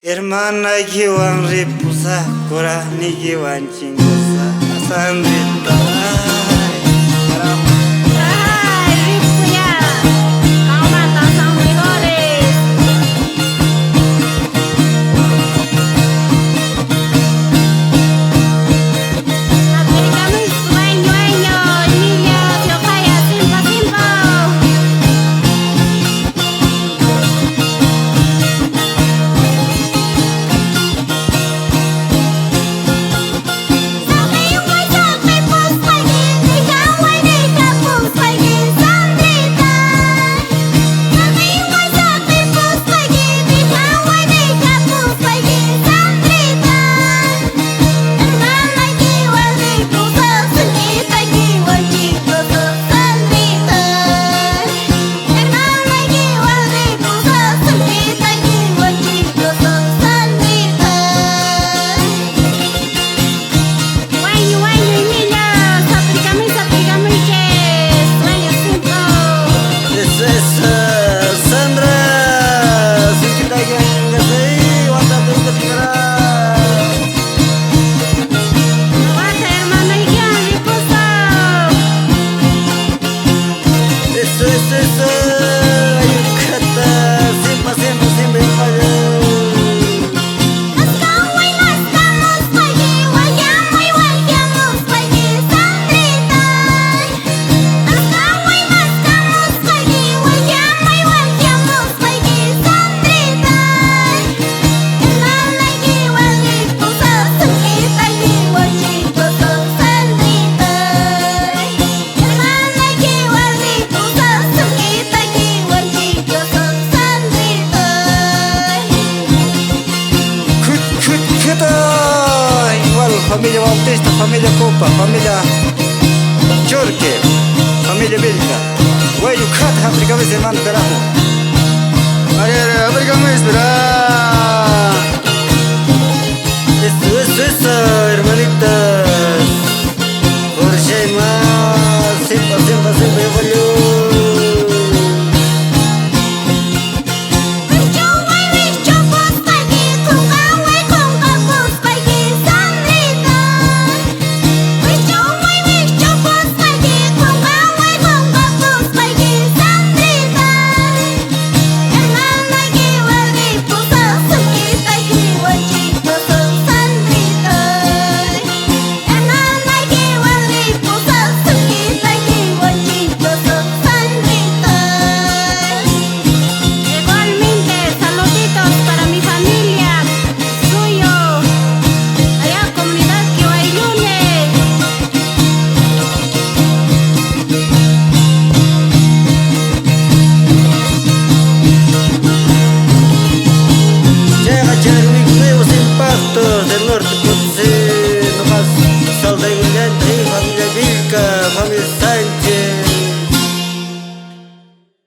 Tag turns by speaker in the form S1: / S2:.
S1: Hermana giwan ripusa kurani giwan cinggusa sandita.
S2: Ay, Ripuya, kau mata sang frijoles. Americano es dueño, Emilia, Fiocaya, simpa, simpa.
S1: Família Bautista, família Copa, família Jorge, família Belga. Why you cut Africa with the man perahu?
S3: Ayer Afrika mı